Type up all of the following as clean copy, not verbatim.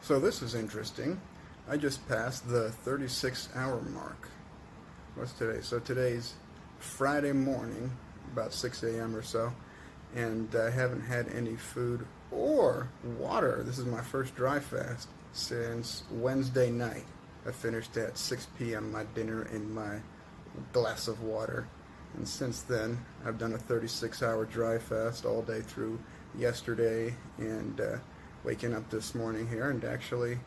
So this is interesting. I just passed the 36-hour mark. What's today? So today's Friday morning, about 6 a.m. or so, and I haven't had any food or water. This is my first dry fast since Wednesday night. I finished at 6 p.m. my dinner and my glass of water. And since then, I've done a 36-hour dry fast all day through yesterday and waking up this morning here and actually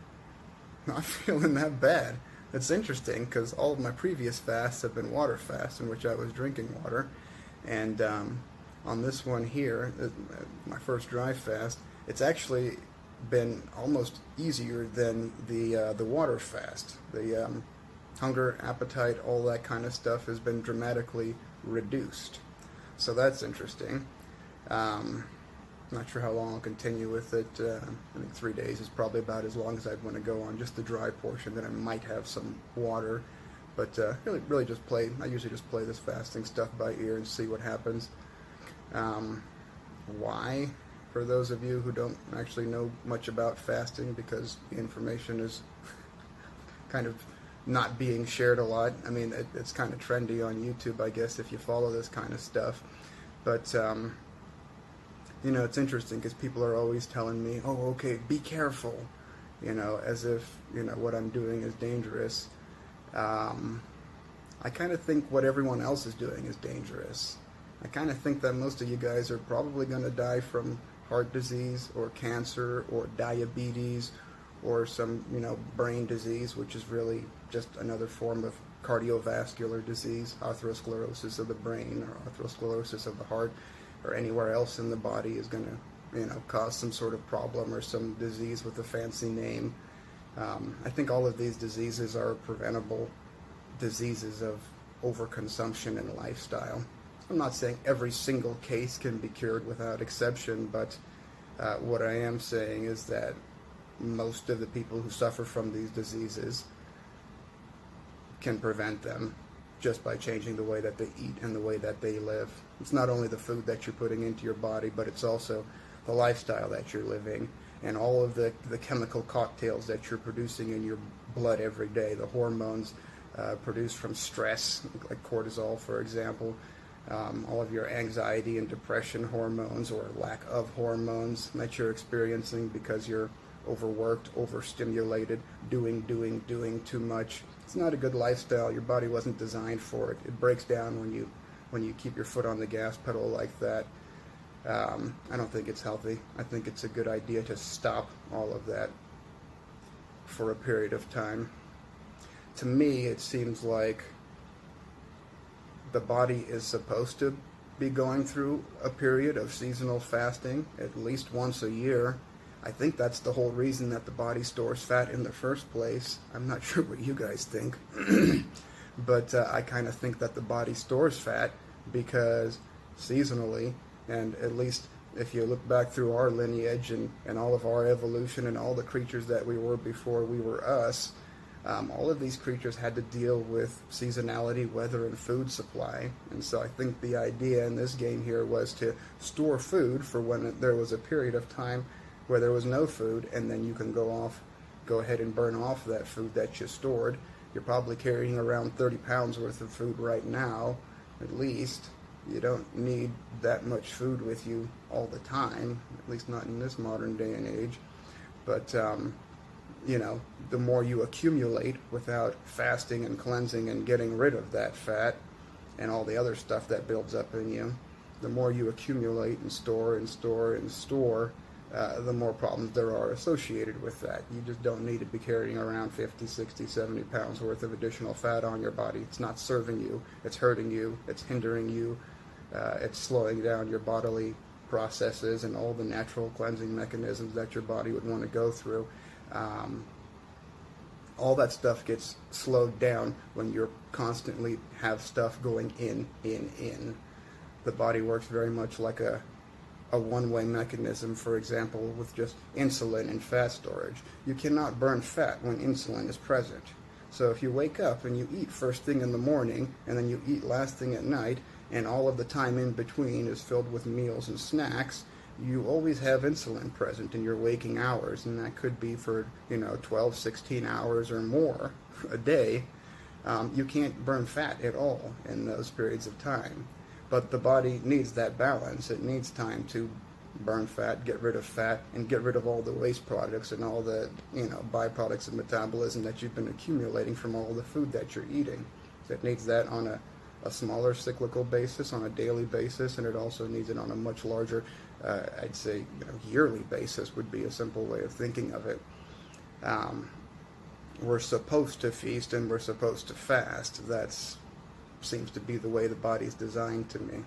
not feeling that bad. It's interesting because all of my previous fasts have been water fasts in which I was drinking water. And on this one here, my first dry fast, it's actually been almost easier than the water fast. The hunger, appetite, all that kind of stuff has been dramatically reduced. So that's interesting. Not sure how long I'll continue with it. I think 3 days is probably about as long as I'd want to go on just the dry portion. Then I might have some water, but really just play. I usually just play this fasting stuff by ear and see what happens. Why? For those of you who don't actually know much about fasting, because the information is kind of not being shared a lot. I mean, it's kind of trendy on YouTube, I guess, if you follow this kind of stuff. But you know, it's interesting because people are always telling me, oh, okay, be careful, you know, as if, you know, what I'm doing is dangerous. I kind of think what everyone else is doing is dangerous. I kind of think that most of you guys are probably going to die from heart disease or cancer or diabetes or some, you know, brain disease, which is really just another form of cardiovascular disease, atherosclerosis of the brain or atherosclerosis of the heart, or anywhere else in the body is going to, you know, cause some sort of problem or some disease with a fancy name. I think all of these diseases are preventable diseases of overconsumption and lifestyle. I'm not saying every single case can be cured without exception, but what I am saying is that most of the people who suffer from these diseases can prevent them just by changing the way that they eat and the way that they live. It's not only the food that you're putting into your body, but it's also the lifestyle that you're living and all of the chemical cocktails that you're producing in your blood every day, the hormones produced from stress, like cortisol, for example, all of your anxiety and depression hormones or lack of hormones that you're experiencing because you're overworked, overstimulated, doing too much. It's not a good lifestyle. Your body wasn't designed for it. It breaks down when you keep your foot on the gas pedal like that. I don't think it's healthy. I think it's a good idea to stop all of that for a period of time. To me, it seems like the body is supposed to be going through a period of seasonal fasting at least once a year. I think that's the whole reason that the body stores fat in the first place. I'm not sure what you guys think, but I kind of think that the body stores fat because seasonally, and at least if you look back through our lineage and all of our evolution and all the creatures that we were before we were us, all of these creatures had to deal with seasonality, weather, and food supply. And so I think the idea in this game here was to store food for when there was a period of time where there was no food, and then you can go ahead and burn off that food that you stored. You're probably carrying around 30 pounds worth of food right now, at least. You don't need that much food with you all the time, at least not in this modern day and age. But you know, the more you accumulate without fasting and cleansing and getting rid of that fat and all the other stuff that builds up in you, the more you accumulate and store, the more problems there are associated with that. You just don't need to be carrying around 50, 60, 70 pounds worth of additional fat on your body. It's not serving you, it's hurting you, it's hindering you, it's slowing down your bodily processes and all the natural cleansing mechanisms that your body would want to go through. All that stuff gets slowed down when you're constantly have stuff going in. The body works very much like a one-way mechanism, for example, with just insulin and fat storage. You cannot burn fat when insulin is present. So if you wake up and you eat first thing in the morning and then you eat last thing at night and all of the time in between is filled with meals and snacks, you always have insulin present in your waking hours, and that could be for 12, 16 hours or more a day. You can't burn fat at all in those periods of time, but the body needs that balance. It needs time to burn fat, get rid of fat, and get rid of all the waste products and all the byproducts of metabolism that you've been accumulating from all the food that you're eating. So it needs that on a smaller cyclical basis, on a daily basis, and it also needs it on a much larger, I'd say, yearly basis would be a simple way of thinking of it. We're supposed to feast and we're supposed to fast. That seems to be the way the body's designed to me.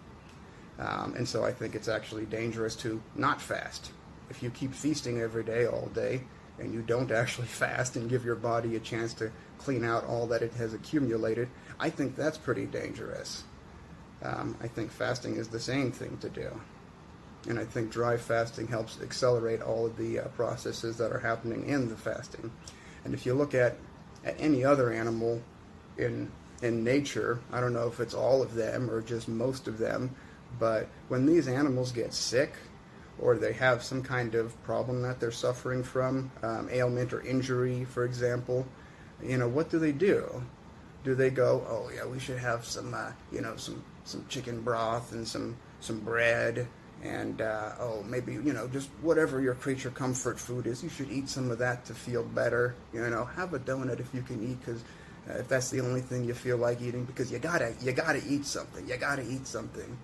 And so I think it's actually dangerous to not fast. If you keep feasting every day, all day, and you don't actually fast and give your body a chance to clean out all that it has accumulated, I think that's pretty dangerous. I think fasting is the same thing to do. And I think dry fasting helps accelerate all of the processes that are happening in the fasting. And if you look at any other animal in nature, I don't know if it's all of them or just most of them, but when these animals get sick or they have some kind of problem that they're suffering from, ailment or injury, for example, what do? Do they go, oh yeah, we should have some chicken broth and some bread and maybe just whatever your creature comfort food is, you should eat some of that to feel better. Have a donut if you can eat, because if that's the only thing you feel like eating, because you gotta eat something. You gotta eat something.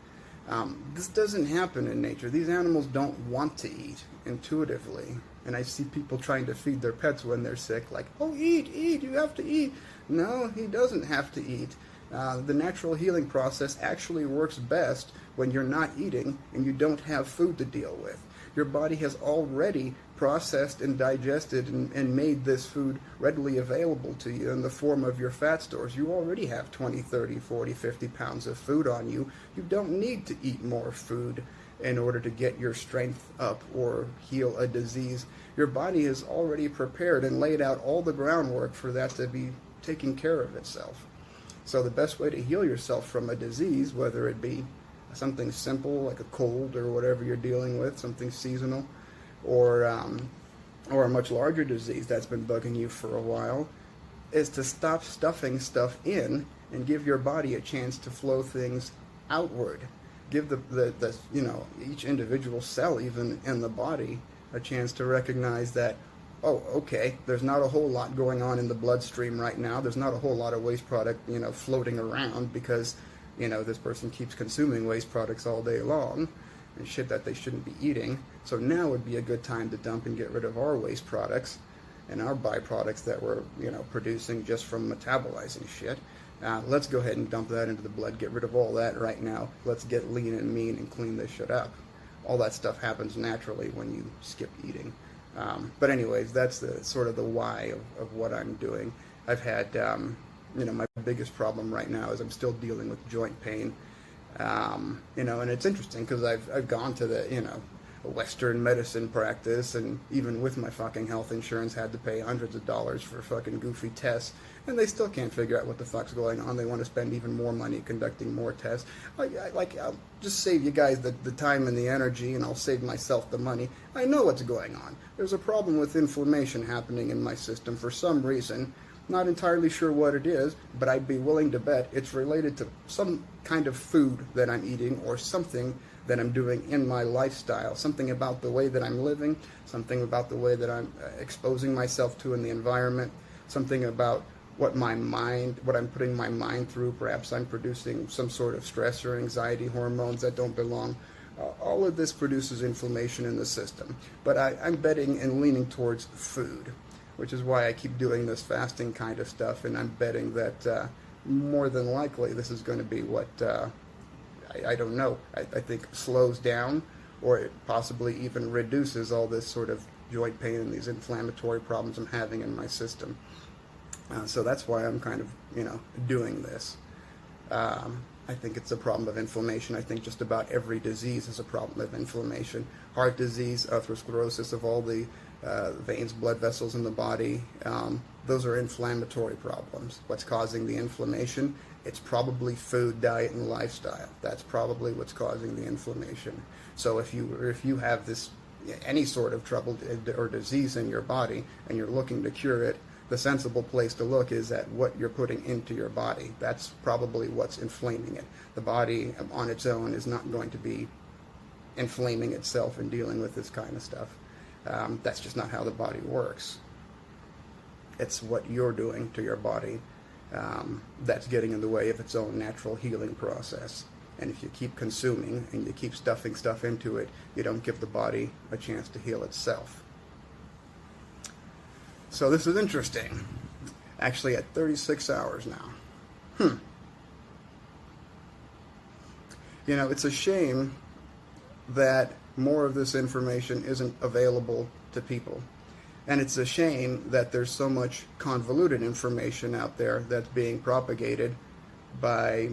This doesn't happen in nature. These animals don't want to eat intuitively. And I see people trying to feed their pets when they're sick, like, oh, eat, you have to eat. No, he doesn't have to eat. The natural healing process actually works best when you're not eating and you don't have food to deal with. Your body has already processed and digested and made this food readily available to you in the form of your fat stores. You already have 20, 30, 40, 50 pounds of food on you. You don't need to eat more food in order to get your strength up or heal a disease. Your body is already prepared and laid out all the groundwork for that to be taking care of itself. So the best way to heal yourself from a disease, whether it be something simple like a cold or whatever you're dealing with, something seasonal, or a much larger disease that's been bugging you for a while, is to stop stuffing stuff in and give your body a chance to flow things outward. Give the each individual cell, even in the body, a chance to recognize that, oh, okay, there's not a whole lot going on in the bloodstream right now. There's not a whole lot of waste product, floating around because, this person keeps consuming waste products all day long and shit that they shouldn't be eating. So now would be a good time to dump and get rid of our waste products and our byproducts that we're, producing just from metabolizing shit. Let's go ahead and dump that into the blood, get rid of all that right now. Let's get lean and mean and clean this shit up. All that stuff happens naturally when you skip eating. But anyways, that's the sort of the why of what I'm doing. I've had, my biggest problem right now is I'm still dealing with joint pain. And it's interesting because I've gone to the, a Western medicine practice, and even with my fucking health insurance had to pay hundreds of dollars for fucking goofy tests, and they still can't figure out what the fuck's going on. They want to spend even more money conducting more tests. I'll just save you guys the time and the energy, and I'll save myself the money. I know what's going on. There's a problem with inflammation happening in my system for some reason. Not entirely sure what it is, but I'd be willing to bet it's related to some kind of food that I'm eating or something that I'm doing in my lifestyle, something about the way that I'm living, something about the way that I'm exposing myself to in the environment, something about what I'm putting my mind through. Perhaps I'm producing some sort of stress or anxiety hormones that don't belong. All of this produces inflammation in the system. But I'm betting and leaning towards food, which is why I keep doing this fasting kind of stuff, and I'm betting that more than likely this is going to be what, I don't know, I think slows down, or it possibly even reduces all this sort of joint pain and these inflammatory problems I'm having in my system. So that's why I'm kind of, doing this. I think it's a problem of inflammation. I think just about every disease is a problem of inflammation. Heart disease, atherosclerosis, of all the veins, blood vessels in the body. Those are inflammatory problems. What's causing the inflammation? It's probably food, diet, and lifestyle. That's probably what's causing the inflammation. So if you have this any sort of trouble or disease in your body and you're looking to cure it, the sensible place to look is at what you're putting into your body. That's probably what's inflaming it. The body on its own is not going to be inflaming itself and dealing with this kind of stuff. That's just not how the body works. It's what you're doing to your body that's getting in the way of its own natural healing process. And if you keep consuming and you keep stuffing stuff into it, you don't give the body a chance to heal itself. So this is interesting. Actually at 36 hours now. You know, it's a shame that more of this information isn't available to people. And it's a shame that there's so much convoluted information out there that's being propagated by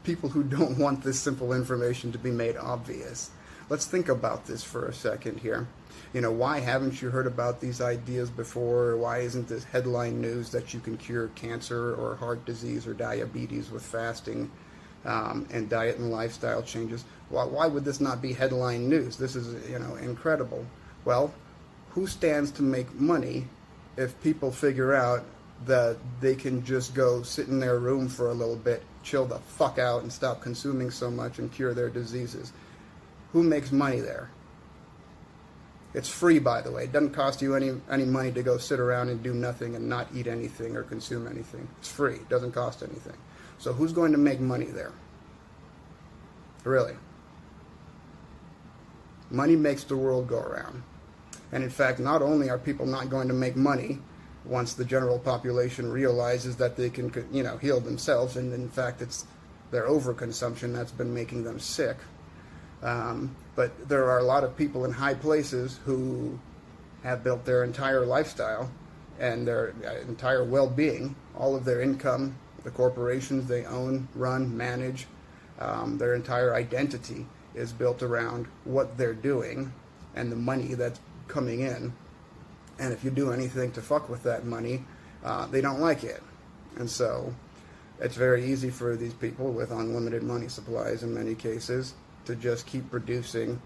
people who don't want this simple information to be made obvious. Let's think about this for a second here. You know, why haven't you heard about these ideas before? Why isn't this headline news that you can cure cancer or heart disease or diabetes with fasting and diet and lifestyle changes? Why would this not be headline news? This is, you know, incredible. Well, who stands to make money if people figure out that they can just go sit in their room for a little bit, chill the fuck out, and stop consuming so much and cure their diseases? Who makes money there? It's free, by the way. It doesn't cost you any money to go sit around and do nothing and not eat anything or consume anything. It's free. It doesn't cost anything. So who's going to make money there? Really? Money makes the world go around. And in fact, not only are people not going to make money once the general population realizes that they can, you know, heal themselves, and in fact it's their overconsumption that's been making them sick. But there are a lot of people in high places who have built their entire lifestyle and their entire well-being, all of their income, the corporations they own, run, manage, their entire identity is built around what they're doing and the money that's coming in. And if you do anything to fuck with that money, they don't like it. And so it's very easy for these people with unlimited money supplies in many cases to just keep producing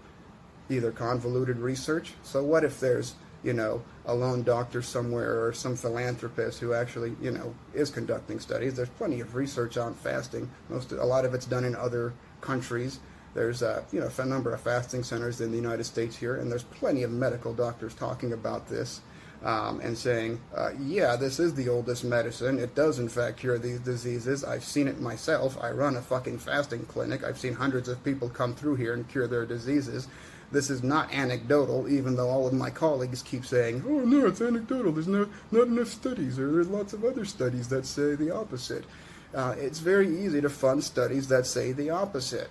either convoluted research. So what if there's, you know, a lone doctor somewhere or some philanthropist who actually, you know, is conducting studies? There's plenty of research on fasting. A lot of it's done in other countries. There's you know, a number of fasting centers in the United States here, and there's plenty of medical doctors talking about this and saying, yeah, this is the oldest medicine. It does, in fact, cure these diseases. I've seen it myself. I run a fucking fasting clinic. I've seen hundreds of people come through here and cure their diseases. This is not anecdotal, even though all of my colleagues keep saying, oh, no, it's anecdotal. There's not enough studies, or there's lots of other studies that say the opposite. It's very easy to fund studies that say the opposite.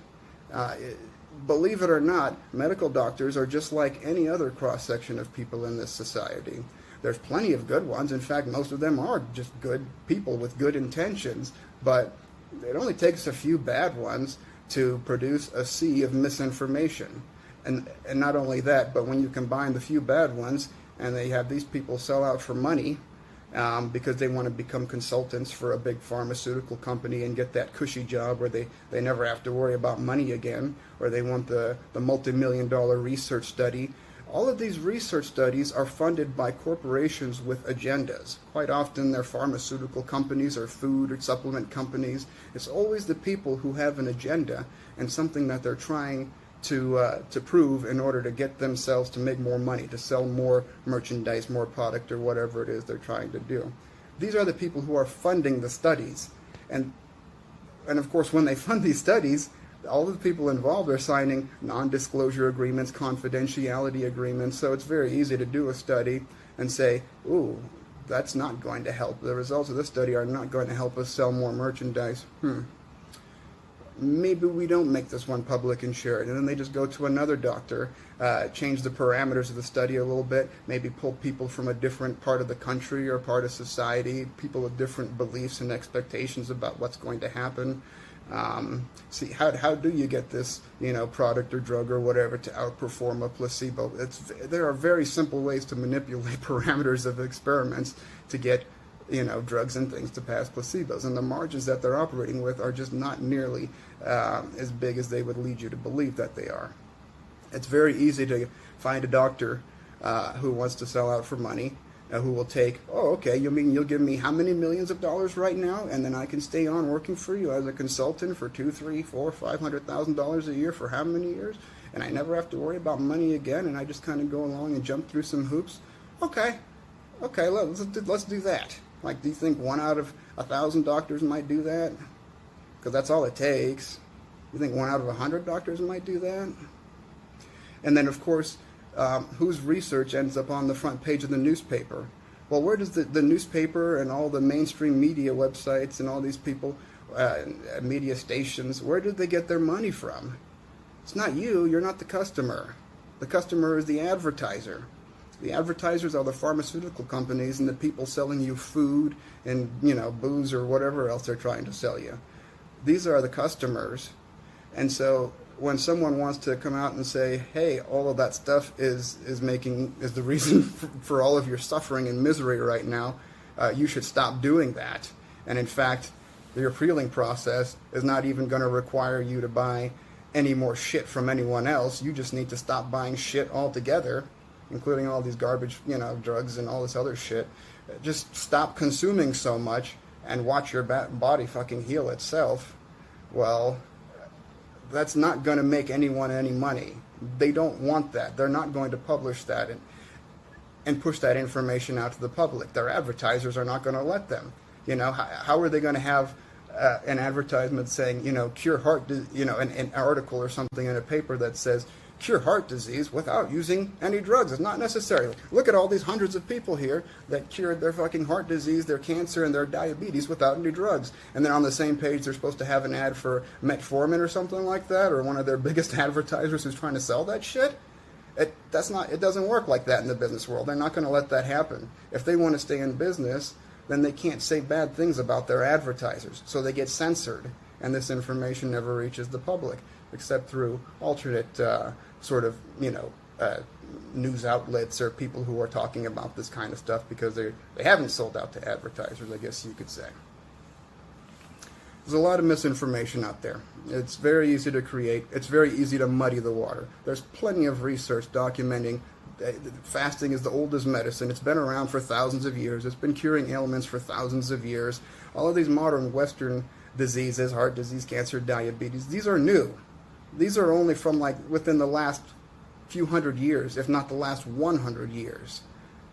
Believe it or not, medical doctors are just like any other cross-section of people in this society. There's plenty of good ones. In fact, most of them are just good people with good intentions, but it only takes a few bad ones to produce a sea of misinformation. And not only that, but when you combine the few bad ones and they have these people sell out for money because they want to become consultants for a big pharmaceutical company and get that cushy job where they never have to worry about money again, or they want the multi-million-dollar research study. All of these research studies are funded by corporations with agendas. Quite often they're pharmaceutical companies or food or supplement companies. It's always the people who have an agenda and something that they're trying to prove in order to get themselves to make more money, to sell more merchandise, more product, or whatever it is they're trying to do. These are the people who are funding the studies. And of course, when they fund these studies, all of the people involved are signing non-disclosure agreements, confidentiality agreements, so it's very easy to do a study and say, ooh, that's not going to help. The results of this study are not going to help us sell more merchandise. Maybe we don't make this one public and share it. And then they just go to another doctor, change the parameters of the study a little bit, maybe pull people from a different part of the country or part of society, people with different beliefs and expectations about what's going to happen. See, how do you get this, product or drug or whatever to outperform a placebo? There are very simple ways to manipulate parameters of experiments to get, drugs and things to pass placebos. And the margins that they're operating with are just not nearly as big as they would lead you to believe that they are. It's very easy to find a doctor who wants to sell out for money, who will take, oh, okay, you mean you'll give me how many millions of dollars right now, and then I can stay on working for you as a consultant for $2, $3, $4, $500,000 a year for how many years, and I never have to worry about money again, and I just kind of go along and jump through some hoops? Okay, let's do that. Like, do you think 1 out of 1,000 doctors might do that? Because that's all it takes. You think 1 out of 100 doctors might do that? And then, of course, whose research ends up on the front page of the newspaper? Well, where does the newspaper and all the mainstream media websites and all these people, media stations, where did they get their money from? It's not you. You're not the customer. The customer is the advertiser. The advertisers are the pharmaceutical companies and the people selling you food and, booze or whatever else they're trying to sell you. These are the customers. And so when someone wants to come out and say, hey, all of that stuff is the reason for all of your suffering and misery right now, you should stop doing that. And in fact, your healing process is not even going to require you to buy any more shit from anyone else. You just need to stop buying shit altogether, including all these garbage, drugs and all this other shit. Just stop consuming so much and watch your body fucking heal itself. Well, that's not going to make anyone any money. They don't want that. They're not going to publish that and push that information out to the public. Their advertisers are not going to let them. How are they going to have an advertisement saying, cure heart, an article or something in a paper that says, cure heart disease without using any drugs? It's not necessary. Look at all these hundreds of people here that cured their fucking heart disease, their cancer, and their diabetes without any drugs. And then on the same page, they're supposed to have an ad for metformin or something like that, or one of their biggest advertisers who's trying to sell that shit. It doesn't work like that in the business world. They're not going to let that happen. If they want to stay in business, then they can't say bad things about their advertisers. So they get censored, and this information never reaches the public, except through alternate news outlets or people who are talking about this kind of stuff because they haven't sold out to advertisers, I guess you could say. There's a lot of misinformation out there. It's very easy to create. It's very easy to muddy the water. There's plenty of research documenting fasting is the oldest medicine. It's been around for thousands of years. It's been curing ailments for thousands of years. All of these modern Western diseases, heart disease, cancer, diabetes, these are new. These are only from within the last few hundred years, if not the last 100 years.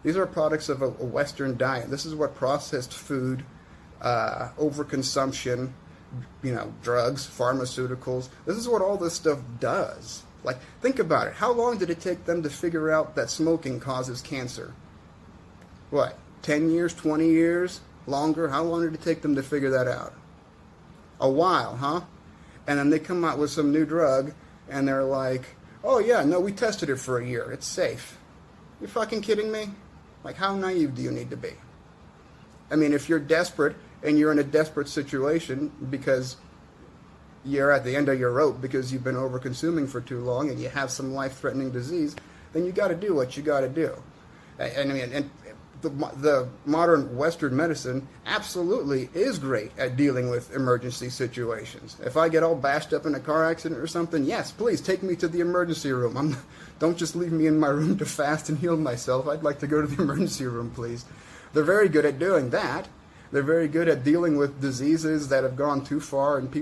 These are products of a Western diet. This is what processed food, overconsumption, drugs, pharmaceuticals, this is what all this stuff does. Think about it. How long did it take them to figure out that smoking causes cancer? What, 10 years, 20 years, longer? How long did it take them to figure that out? A while, huh? And then they come out with some new drug, and they're like, oh yeah, no, we tested it for a year. It's safe. You fucking kidding me? How naive do you need to be? I mean, if you're desperate, and you're in a desperate situation because you're at the end of your rope because you've been over-consuming for too long and you have some life-threatening disease, then you got to do what you got to do. And the modern Western medicine absolutely is great at dealing with emergency situations. If I get all bashed up in a car accident or something, yes, please take me to the emergency room. Don't just leave me in my room to fast and heal myself. I'd like to go to the emergency room, please. They're very good at doing that. They're very good at dealing with diseases that have gone too far, and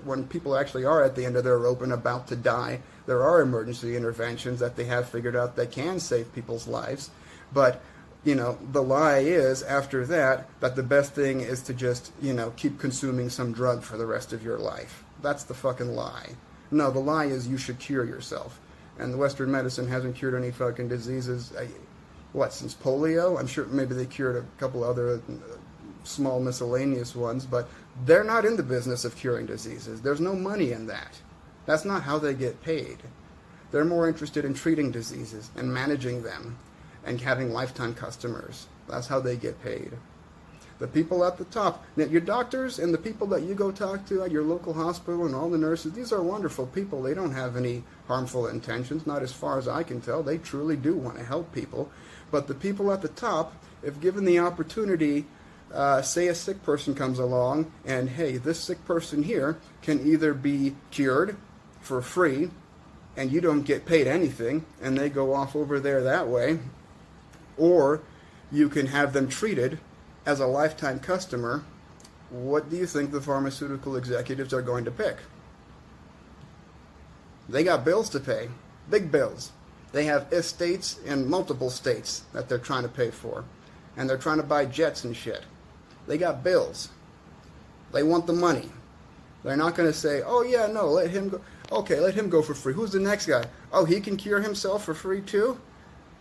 when people actually are at the end of their rope and about to die, there are emergency interventions that they have figured out that can save people's lives. But, the lie is, after that the best thing is to just, keep consuming some drug for the rest of your life. That's the fucking lie. No, the lie is you should cure yourself. And the Western medicine hasn't cured any fucking diseases, since polio? I'm sure maybe they cured a couple other small miscellaneous ones, but they're not in the business of curing diseases. There's no money in that. That's not how they get paid. They're more interested in treating diseases and managing them and having lifetime customers. That's how they get paid. The people at the top, now, your doctors and the people that you go talk to at your local hospital and all the nurses, these are wonderful people. They don't have any harmful intentions, not as far as I can tell. They truly do want to help people. But the people at the top, if given the opportunity, say a sick person comes along and, hey, this sick person here can either be cured for free and you don't get paid anything and they go off over there that way, or you can have them treated as a lifetime customer, what do you think the pharmaceutical executives are going to pick? They got bills to pay, big bills. They have estates in multiple states that they're trying to pay for, and they're trying to buy jets and shit. They got bills. They want the money. They're not going to say, oh yeah, no, let him go. Okay, let him go for free. Who's the next guy? Oh, he can cure himself for free too?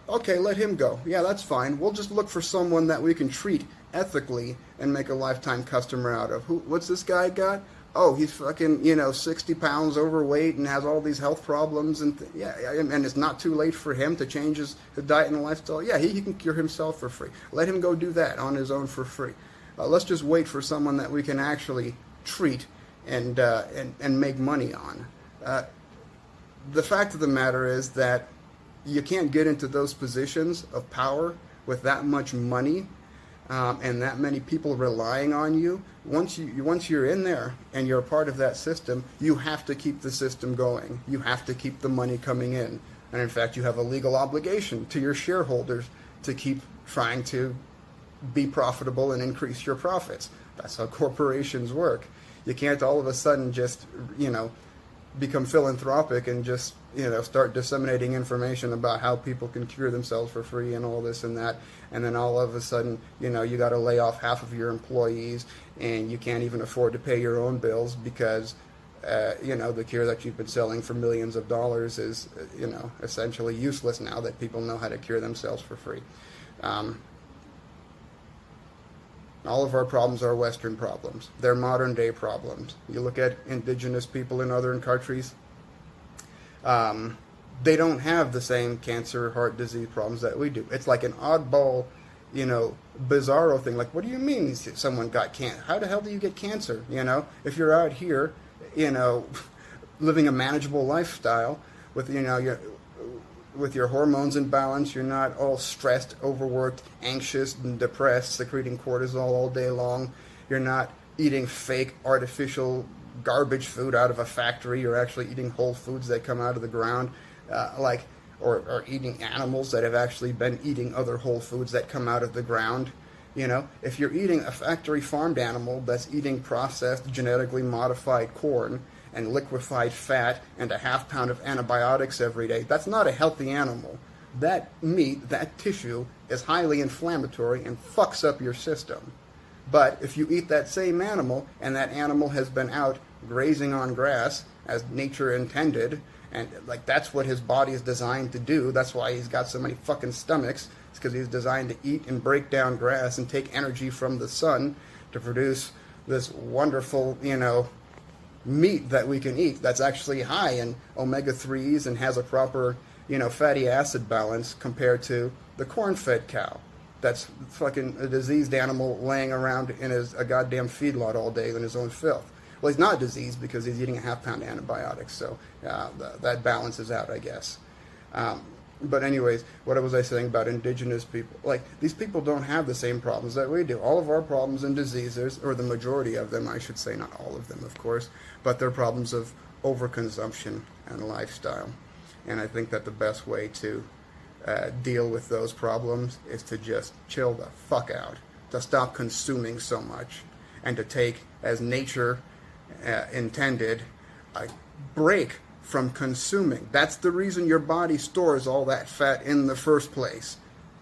Okay, let him go. Yeah, that's fine. We'll just look for someone that we can treat ethically and make a lifetime customer out of. What's this guy got? Oh, he's fucking, 60 pounds overweight and has all these health problems. And and it's not too late for him to change his diet and lifestyle. Yeah, he can cure himself for free. Let him go do that on his own for free. Let's just wait for someone that we can actually treat and make money on. The fact of the matter is that you can't get into those positions of power with that much money and that many people relying on you. Once you're in there and you're a part of that system, you have to keep the system going. You have to keep the money coming in. And in fact, you have a legal obligation to your shareholders to keep trying to be profitable and increase your profits. That's how corporations work. You can't all of a sudden just, become philanthropic and just, start disseminating information about how people can cure themselves for free and all this and that. And then all of a sudden, you got to lay off half of your employees and you can't even afford to pay your own bills because, the cure that you've been selling for millions of dollars is, essentially useless now that people know how to cure themselves for free. All of our problems are Western problems. They're modern day problems. You look at indigenous people in other countries, they don't have the same cancer, heart disease problems that we do. It's like an oddball, bizarro thing. Like, what do you mean someone got cancer? How the hell do you get cancer? If you're out here, living a manageable lifestyle with, with your hormones in balance, you're not all stressed, overworked, anxious, and depressed, secreting cortisol all day long. You're not eating fake, artificial garbage food out of a factory. You're actually eating whole foods that come out of the ground, or eating animals that have actually been eating other whole foods that come out of the ground. If you're eating a factory farmed animal that's eating processed, genetically modified corn and liquefied fat and a half pound of antibiotics every day, that's not a healthy animal. That meat, that tissue, is highly inflammatory and fucks up your system. But if you eat that same animal and that animal has been out grazing on grass as nature intended, and that's what his body is designed to do, that's why he's got so many fucking stomachs. It's because he's designed to eat and break down grass and take energy from the sun to produce this wonderful, meat that we can eat that's actually high in omega-3s and has a proper, fatty acid balance compared to the corn-fed cow that's fucking a diseased animal laying around in a goddamn feedlot all day in his own filth. Well, he's not diseased because he's eating a half-pound antibiotics, so that balances out, I guess. But anyways, what was I saying about indigenous people? These people don't have the same problems that we do. All of our problems and diseases, or the majority of them, I should say, not all of them, of course, but they're problems of overconsumption and lifestyle. And I think that the best way to deal with those problems is to just chill the fuck out, to stop consuming so much, and to take, as nature intended, a break from consuming. That's the reason your body stores all that fat in the first place,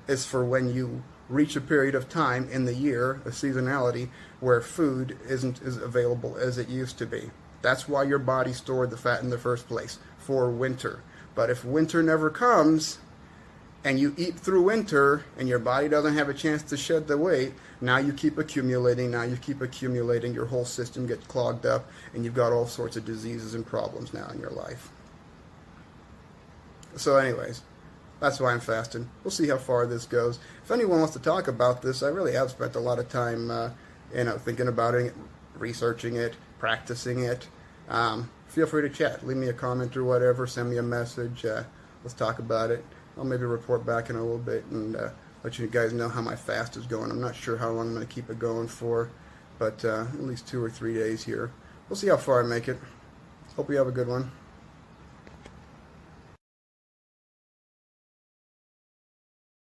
is for when you reach a period of time in the year, a seasonality, where food isn't as available as it used to be. That's why your body stored the fat in the first place, for winter. But if winter never comes, and you eat through winter, and your body doesn't have a chance to shed the weight, now you keep accumulating, your whole system gets clogged up, and you've got all sorts of diseases and problems now in your life. So anyways, that's why I'm fasting. We'll see how far this goes. If anyone wants to talk about this, I really have spent a lot of time, thinking about it, researching it, practicing it. Feel free to chat. Leave me a comment or whatever. Send me a message. Let's talk about it. I'll maybe report back in a little bit and let you guys know how my fast is going. I'm not sure how long I'm going to keep it going for, but at least 2 or 3 days here. We'll see how far I make it. Hope you have a good one.